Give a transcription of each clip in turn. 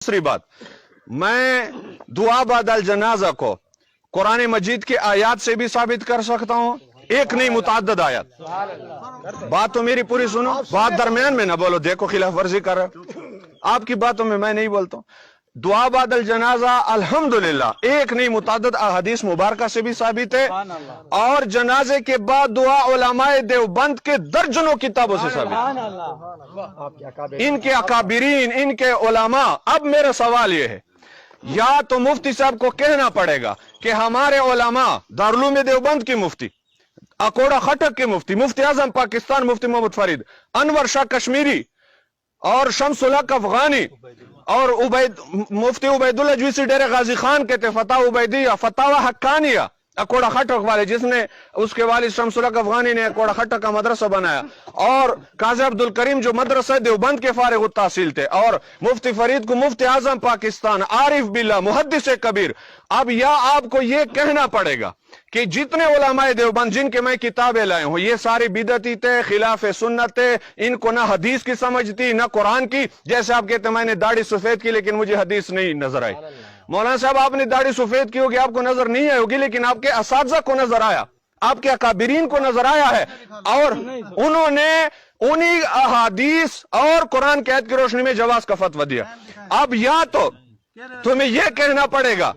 दूसरी बात, मैं दुआ बादल जनाजा को कुरान मजीद के आयत से भी साबित कर सकता हूं, एक नहीं मुतअद्दिद आयत। बात तो मेरी पूरी सुनो, बात दरमियान में ना बोलो, देखो खिलाफ वर्जी कर रहे हो। आपकी बातों में मैं नहीं बोलता हूं। दुआ बादल जनाजा अल्हम्दुलिल्लाह एक नहीं मुतअद्दिद अहादीस मुबारका से भी साबित है, और जनाजे के बाद दुआ उलमाए देवबंद के दर्जनों किताबों से साबित है, इनके अकाबिरीन, इनके उलमा। अब मेरा सवाल यह है, या तो मुफ्ती साहब को कहना पड़ेगा कि हमारे उलमा, दारुल उलूम देवबंद की मुफ्ती, अकोड़ा खटक के मुफ्ती, मुफ्ती आजम पाकिस्तान मुफ्ती मोहम्मद फरीद, अनवर शाह कश्मीरी और शमसुल हक अफगानी और मुफ्ती उबैदुल्लाह जुइसी डेरे गाजी खान कहते फतवा उबैदिया, फतवा हक्कानिया, अकोड़ा खटक वाले, जिसने उसके वालिद शमसुल हक अफगानी ने अकोड़ा खटक का मदरसा बनाया, और काजी अब्दुल करीम जो मदरसा देवबंद के फारिग तहसील थे, और मुफ्ती फरीद को मुफ्ती आजम पाकिस्तान, आरिफ बिल्ला, मुहद्दिस कबीर। अब या आपको ये कहना पड़ेगा कि जितने उलमाए देवबंद जिनके मैं किताबें लाए हूं, ये सारी बिदअती थे, खिलाफ सुन्नत थे, इनको ना हदीस की समझ थी ना कुरान की। जैसे आप कहते मैंने दाढ़ी सफेद की लेकिन मुझे हदीस नहीं नजर आई। मौलाना साहब आपने दाढ़ी सफेद की होगी, आपको नजर नहीं आई होगी, लेकिन आपके असातिज़ा को नजर आया, आपके अकाबिरीन को नजर आया है, और उन्होंने उन्हीं अहादीस और कुरान की आयत की रोशनी में जवाज का फतवा दिया। अब या तो तुम्हें यह कहना पड़ेगा,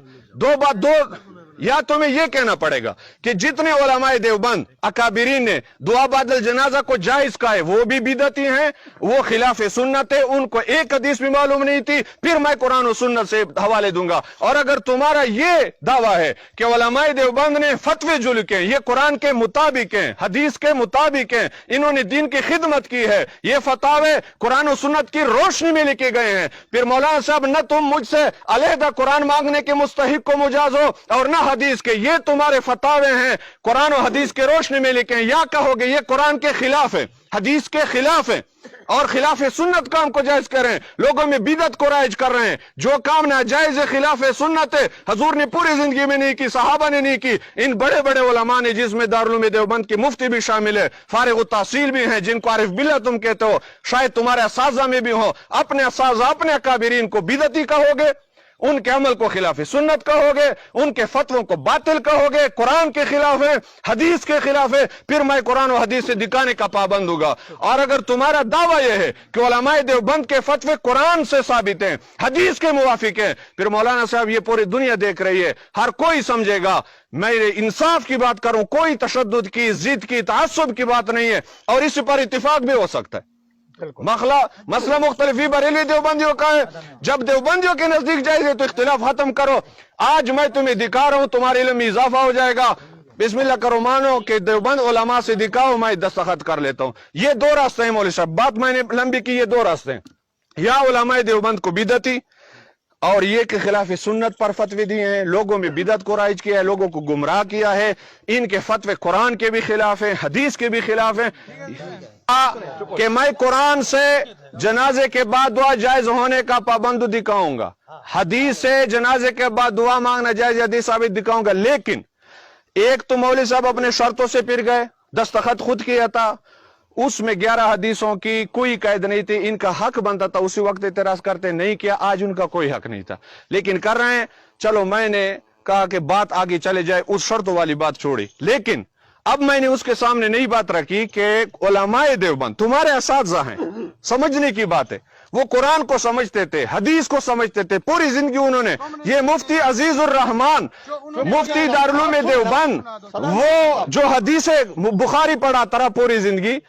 या तुम्हें यह कहना पड़ेगा कि जितने उलमाए देवबंद अकाबिरीन ने दुआ बादल जनाजा को जायज कहा है, वो भी बिदअती हैं, वो खिलाफ सुन्नत है, उनको एक हदीस भी मालूम नहीं थी, फिर मैं कुरान और सुन्नत से हवाले दूंगा। और अगर तुम्हारा ये दावा है कि उलमाए देवबंद ने फतवे जो लिखे ये कुरान के मुताबिक हैं, हदीस के मुताबिक हैं, इन्होंने दीन की खिदमत की है, ये फतावे कुरान और सुन्नत की रोशनी में लिखे गए हैं, फिर मौलाना साहब न तुम मुझसे अलहदा कुरान मांगने के मुस्तहिक को मुजाज हो और न हदीस के, ये तुम्हारे फतावे हैं कुरान और हदीस के रोशनी में लिखे हैं, या कहोगे ये कुरान के खिलाफ है, हदीस के खिलाफ है और खिलाफ सुन्नत काम को जायज कर रहे हैं, लोगों में बिदअत को राइज कर रहे हैं। जो काम नाजायज है, खिलाफ सुन्नत है, हुजूर ने पूरी जिंदगी में नहीं की, सहाबा ने नहीं की, इन बड़े बड़े उलमा ने, जिसमें दारुल उलूम देवबंद के मुफ्ती भी शामिल है, फारिग तहसील भी हैं, जिनको आरिफ बिल्ला तुम कहते हो, शायद तुम्हारे असातिज़ा में भी हो, अपने असातिज़ा अपने अकाबिरीन को बिदअती कहोगे, उनके अमल को खिलाफ सुन्नत कहोगे, उनके फतवों को बातिल कहोगे, कुरान के खिलाफ है, हदीस के खिलाफ है, फिर मैं कुरान और हदीस से दिखाने का पाबंद होगा। और अगर तुम्हारा दावा यह है कि उलमाए देवबंद के फतवे कुरान से साबित हैं, हदीस के मुवाफिक हैं, फिर मौलाना साहब ये पूरी दुनिया देख रही है, हर कोई समझेगा, मैं इंसाफ की बात करूं, कोई तशद्दुद की, जिद की, तआस्सुब की बात नहीं है, और इस पर इत्तिफाक भी हो सकता है। मसला मुख्तलिफी बरेली देवबंदियों का है, जब देवबंदियों के नजदीक जाएंगे तो इख्तिलाफ खत्म करो। आज मैं तुम्हें दिखा रहा हूं, तुम्हारे इल्म में इजाफा हो जाएगा, बिस्मिल्लाह करो, मानो कि देवबंद उलमा से दिखाओ, मैं दस्तखत कर लेता हूं। ये दो रास्ते हैं मौलवी साहब, बात मैंने लंबी की, ये दो रास्ते हैं, या उलमाए देवबंद को बिदअती और ये के खिलाफ सुन्नत पर फतवे दिए हैं, लोगों में बिदअत को राइज किया है, लोगों को गुमराह किया है, इनके फतवे कुरान के भी खिलाफ है, हदीस के भी खिलाफ है, कि मैं कुरान से जनाजे के बाद दुआ जायज होने का पाबंद दिखाऊंगा, हदीस से जनाजे के बाद दुआ मांगना जायज हदीस साबित दिखाऊंगा। लेकिन एक तो मौलवी साहब अपने शर्तों से फिर गए, दस्तखत खुद किया था, उसमें 11 हदीसों की कोई कैद नहीं थी, इनका हक बनता था, उसी वक्त इतराज करते, नहीं किया, आज उनका कोई हक नहीं था, लेकिन कर रहे हैं। चलो मैंने कहा कि बात आगे चले जाए, उस शर्तों वाली बात छोड़ी, लेकिन अब मैंने उसके सामने नई बात रखी कि उलमाए देवबंद तुम्हारे असातिज़ा हैं, समझने की बात है, वो कुरान को समझते थे, हदीस को समझते थे, पूरी जिंदगी उन्होंने, ये मुफ्ती अजीजुर रहमान मुफ्ती दारुल उलूम देवबंद, वो जो हदीस बुखारी पढ़ाता रहा पूरी जिंदगी,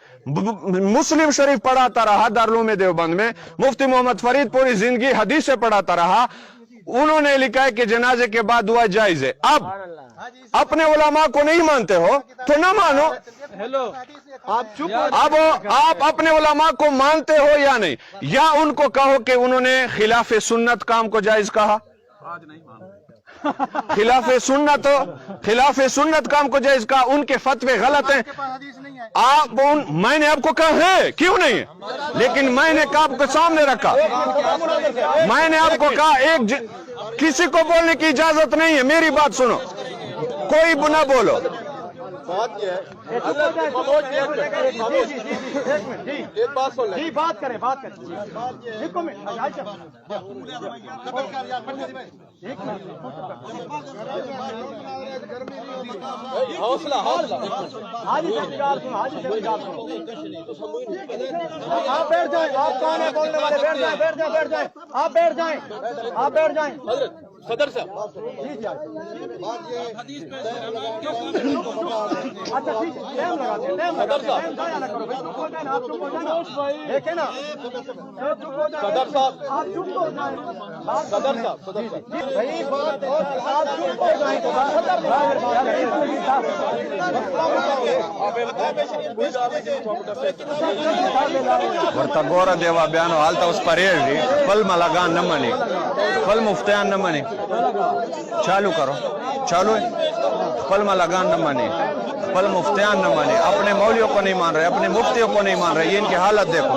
मुस्लिम शरीफ पढ़ाता रहा दारुल उलूम देवबंद में, मुफ्ती मोहम्मद फरीद पूरी जिंदगी हदीस से पढ़ाता रहा, उन्होंने लिखा है कि जनाजे के बाद दुआ जायज है। अब अपने उलमा को नहीं मानते हो तो ना मानो, अब आप अपने उलमा को मानते हो या नहीं, या उनको कहो कि उन्होंने खिलाफ सुन्नत काम को जायज कहा, खिलाफ सुन्नत काम को जायज कहा, उनके फतवे गलत हैं। मैंने आपको कहा है क्यों नहीं है, लेकिन मैंने आपके सामने रखा, मैंने आपको कहा किसी को बोलने की इजाजत नहीं है, मेरी बात सुनो, कोई ना बोलो, بات یہ ہے ایک بات سن لیں. بات کریں حوصلہ آپ بیٹھ جائیں. آپ کون ہیں بولنے والے؟ بیٹھ جائیں. آپ بیٹھ جائیں. صدر صاحب اچھا ٹھیک ہے. ٹائم لگاتے ہیں. دیکھیں نا صدر صاحب آپ چپ ہو جائیں. صدر صاحب صحیح بات ہے. آپ چپ ہو جائیں. ورتا گورا دیوا بیانو حالتا اس پر ایڈی پل ملگان نہ منی پل مفتیان نہ منی چالو کرو چالو ہے پل ملگان نہ منی پل مفتیان نہ منی اپنے مولیوں کو نہیں مان رہے اپنے مفتیوں کو نہیں مان رہے یہ ان کی حالت دیکھو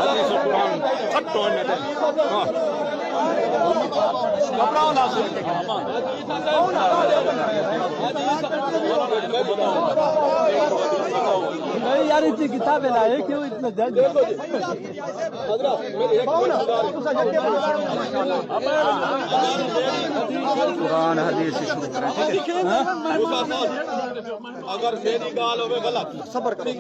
یار اتنی کتابیں لائے کیوں اتنا جلد قرآن حدیث سے شروع کریں اگر میری گال ہوئے غلط صبر کریں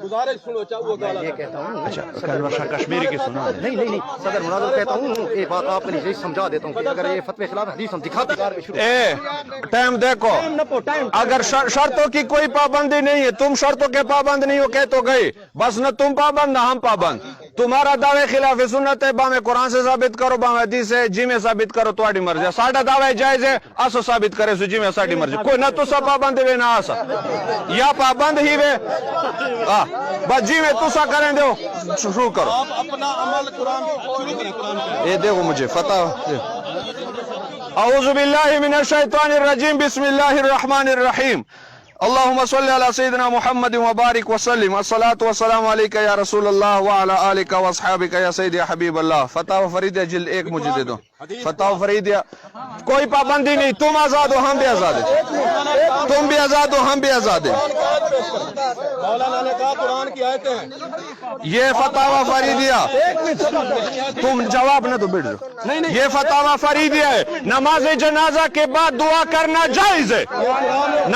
گزارش سنو چاہو گال یہ کہتا ہوں اچھا کشمیری کی سنا نہیں صدر مناظر کہتا ہوں یہ بات آپ کے لیے سمجھا دیتا ہوں کہ اگر یہ فتوی خلاف حدیث ہم دکھاتے ٹائم دیکھو اگر شرطوں کی کوئی پابندی نہیں ہے تم شرطوں کے پابند نہیں ہو کہ تو گئی بس نہ تم پابند نہ ہم پابند تمہارا دعوے خلاف سنت ہے باں قرآن سے ثابت کرو باں حدیث ہے جی میں ثابت کرو تھوڑی مرضی ساڈا دعوی جائز ہے اسو ثابت کرے سو جی میں ساڈی مرضی کوئی نہ تو سا پابند ہے نہ آسا یا پابند ہی وے بس جی میں تو سا کریں دو شروع کرو آپ اپنا عمل قرآن شروع کریں قرآن یہ دیکھو مجھے فتح اعوذ باللہ من الشیطان الرجیم بسم اللہ الرحمن الرحیم اللهم صل على سيدنا محمد وبارك وسلم الصلاة والسلام عليك يا رسول الله وعلى آلك واصحابك يا سيدي يا حبيب الله فتح و فریدیہ جلد 1 مجھے دے دو فتح و فریدیہ کوئی پابندی نہیں تم آزاد ہو ہم بھی آزاد ہیں تم بھی آزاد ہو ہم بھی آزاد ہیں مولانا نے کہا قرآن کی آیتیں ہیں یہ فتح و فریدیہ تم جواب نہ دو بیٹھ جاؤ یہ فتح و فریدیہ ہے نماز جنازہ کے بعد دعا کرنا جائز ہے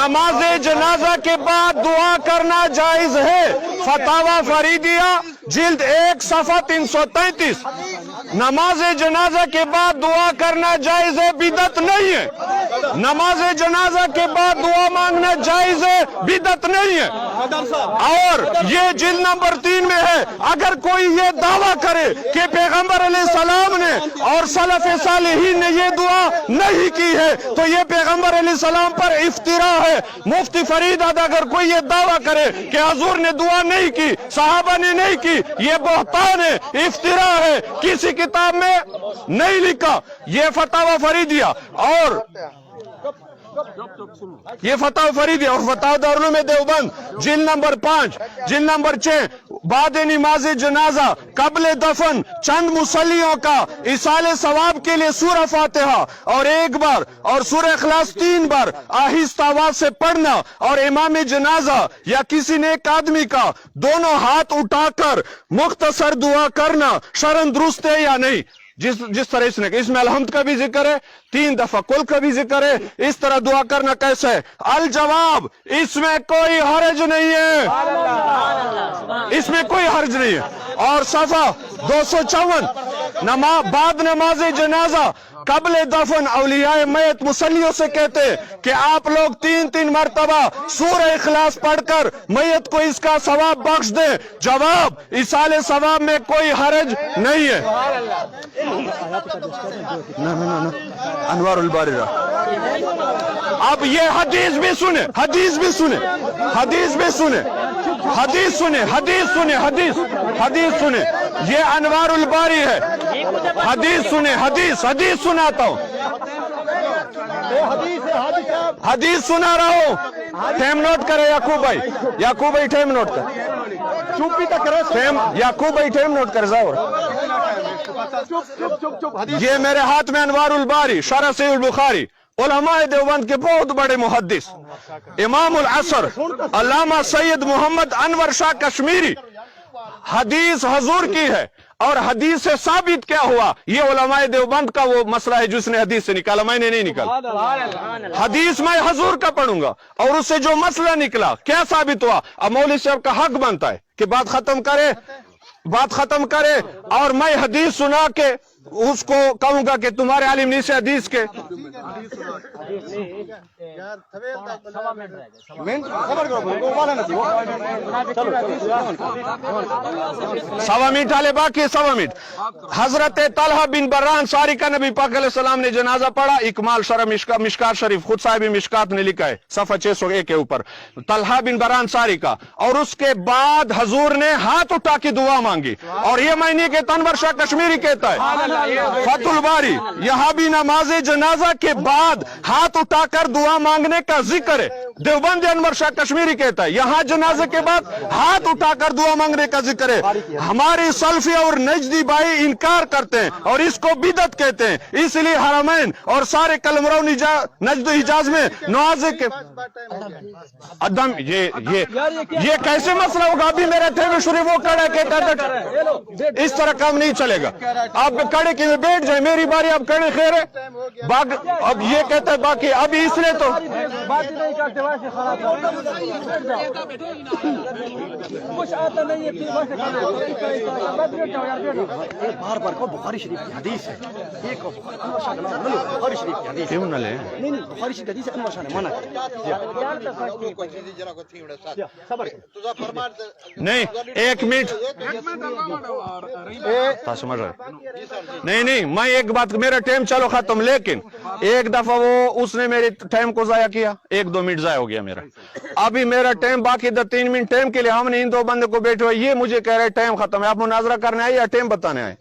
نماز جنازہ کے بعد دعا کرنا جائز ہے فتاوی فریدیہ جلد 1 صفحہ 333 نماز جنازہ کے بعد دعا کرنا جائز ہے بدعت نہیں ہے نماز جنازہ کے بعد دعا مانگنا جائز ہے بدعت نہیں ہے اور یہ جلد نمبر 3 میں ہے اگر کوئی یہ دعویٰ کرے کہ پیغمبر علیہ السلام نے اور سلف صالحین نے یہ دعا نہیں کی ہے تو یہ پیغمبر علیہ السلام پر افتراء ہے مفتی فرید اگر کوئی یہ دعویٰ کرے کہ حضور نے دعا نہیں کی صحابہ نے نہیں کی یہ بہتان ہے افتراء ہے کسی کتاب میں نہیں لکھا یہ فتح و فریدیہ اور یہ فتح و فریدیہ اور فتح دارالعلوم دیوبند جلد نمبر 5 جلد نمبر 6 بعد نماز جنازہ قبل دفن چند مصلیوں کا ایصال ثواب کے لیے سورہ فاتحہ اور 1 بار اور سورہ اخلاص 3 بار آہستہ آواز سے پڑھنا اور امام جنازہ یا کسی نیک آدمی کا دونوں ہاتھ اٹھا کر مختصر دعا کرنا شرعاً درست ہے یا نہیں جس طرح اس میں الحمد کا بھی ذکر ہے 3 دفعہ کل کا بھی ذکر ہے اس طرح دعا کرنا کیسا ہے الجواب اس میں کوئی حرج نہیں ہے اس میں کوئی حرج نہیں ہے اور صفحہ 254 بعد نماز جنازہ قبل دفن اولیاء میت مصلیوں سے کہتے کہ آپ لوگ 3 مرتبہ سورہ اخلاص پڑھ کر میت کو اس کا ثواب بخش دیں جواب ایصال ثواب میں کوئی حرج نہیں ہے انوار الباری اب یہ حدیث بھی سنیں حدیث سنیں یہ انوار الباری ہے حدیث سنیں حدیث سناتا ہوں حدیث سنا رہا ہوں ٹائم نوٹ کرے یعقوب بھائی ٹائم نوٹ کر یعقوب بھائی ٹائم نوٹ کر ضرور یہ میرے ہاتھ میں انوار الباری شرح صحیح البخاری उलमाए देवबंद के बहुत बड़े मुहद्दिस इमाम उल असर अल्लामा सैयद मोहम्मद अनवर शाह कश्मीरी हदीस हजूर की है, और हदीस से साबित क्या हुआ, ये उलमाए देवबंद का वो मसला है जिसने हदीस से निकाला, मैंने नहीं निकाला। हदीस मैं हजूर का पढ़ूंगा और उससे जो मसला निकला क्या साबित हुआ। अब मौलवी साहब का हक बनता है कि बात खत्म करे और मैं हदीस सुना के उसको कहूंगा कि तुम्हारे आलिम नहीं से हदीस के। सवा मिनट आले बाकी सवा मिनट। हजरत तलहा बिन बर्रान सारी का नबी पाक अलैहि सलाम ने जनाजा पढ़ा। इकमाल शरह मिशकात शरीफ खुद साहिब मिशकात ने लिखा है सफा 601 के ऊपर, तलहा बिन बर्रान सारी का। और उसके बाद हजूर ने हाथ उठा के दुआ मांगी, और ये मैं नहीं कहता, अनवर शाह कश्मीरी कहता है फतुल बारी, यहां भी नमाज जनाजा के बाद हाथ उठाकर दुआ मांगने का जिक्र है। देवबंद अनवर शाह कश्मीरी कहता है यहां जनाजे के बाद हाथ उठाकर दुआ मांगने का जिक्र है। हमारी सल्फी और नजदी भाई इनकार करते हैं और इसको बिदत कहते हैं। इसलिए हरमैन और सारे कलमराव नजद हिजाज में नवाजे के अदम ये कैसे मसला होगा। अभी मेरे थे शुरू वो कड़े के इस तरह काम नहीं चलेगा। आप कड़े के बैठ जाए, मेरी बारी, आप कड़े खैर है। अब ये कहता है बाकी अभी इसलिए तो बात नहीं करते वैसे खराब कुछ आता नहीं है बार बार को बुखारी शरीफ की हदीस है, एक बुखारी शरीफ की हदीस क्यों न ले नहीं बुखारी शरीफ हदीस अनवर शाह ने मना नहीं। एक मिनट समझ रहे नहीं मैं एक बात, मेरा टाइम चलो खत्म, लेकिन एक दफा वो उसने मेरे टाइम को जाया किया, 1-2 मिनट जाया हो गया मेरा। अभी मेरा टाइम बाकी 3 मिनट टाइम के लिए हमने इन 2 बंदे को बैठे हुए, ये मुझे कह रहे टाइम खत्म है। आप मुनाजरा करने आए या टाइम बताने आए?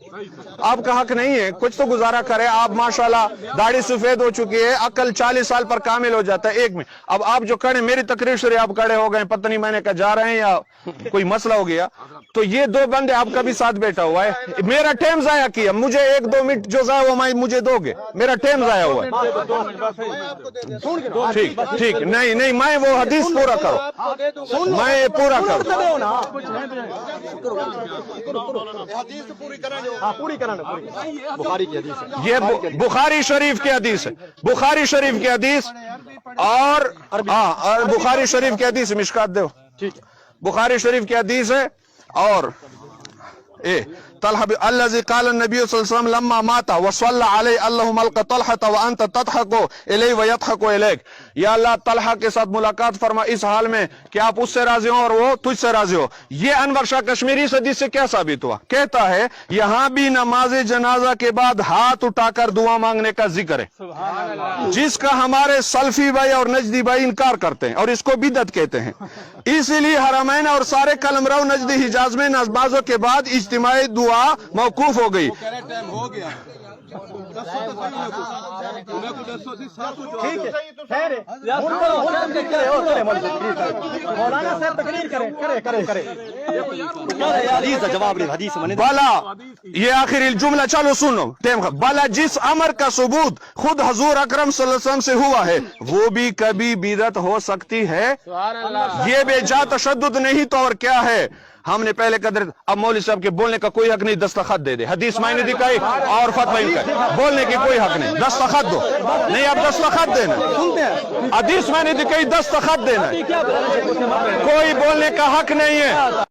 आपका हक नहीं है, कुछ तो गुजारा करे। आप माशाल्लाह दाढ़ी सफेद हो चुकी है, अकल 40 साल पर कामिल हो जाता है। 1 मिनट अब आप जो खड़े, मेरी तकरीर शुरू आप खड़े हो गए, पता नहीं मैंने कहा जा रहे हैं या कोई मसला हो गया। तो ये 2 बंदे आपका भी साथ बैठा हुआ है, मेरा टाइम जाया किया। मुझे 1-2 मिनट जो जाया वो मुझे दोगे, मेरा टाइम जाया हुआ है। ठीक नहीं मैं वो हदीस पूरा करो, मैं पूरा करो। ये बुखारी शरीफ की हदीस है, बुखारी शरीफ की हदीस और बुखारी शरीफ की हदीस मिशकात दो, बुखारी शरीफ की हदीस है। और तलहा अल्लज़ी क़ाल नबी सल्लल्लाहु अलैहि वसल्लम लम्मा माता व सल्ला अलैहि अल्लाहुम्मा अलका तलहा व अंत तदहकु इलैहि व यदहकु इलैक। या अल्लाह तलहा के साथ मुलाकात फरमा इस हाल में कि आप उससे राजी हो और वो तुझसे राजी हो। ये अनवर शाह कश्मीरी सदी से क्या साबित हुआ? कहता है यहां भी नमाज जनाजा के बाद हाथ उठाकर दुआ मांगने का जिक्र है, जिसका हमारे सल्फी भाई और नजदी भाई इनकार करते हैं और इसको बिदत कहते हैं। इसीलिए हरमैन और सारे कलमराव नजदी हिजाज में नमाजों के बाद इज्तिमाई दुआ मौकूफ हो गई। बाला ये आखिरी जुमला चलो सुनो, बाला जिस अमर का सबूत खुद हजूर अकरम सल्लल्लाहु अलैहि वसल्लम से हुआ है वो भी कभी बिदअत हो सकती है। ये बेजा तशद्दुद नहीं तो और क्या है। हमने पहले कदर, अब मौलवी साहब के बोलने का कोई हक नहीं, दस्तखत दे दे। हदीस मैंने दिखाई और फतवा इनका, बोलने की कोई हक नहीं, दस्तखत दो। नहीं अब दस्तखत देना, हदीस मैंने दिखाई, दस्तखत देना, कोई बोलने का हक नहीं है।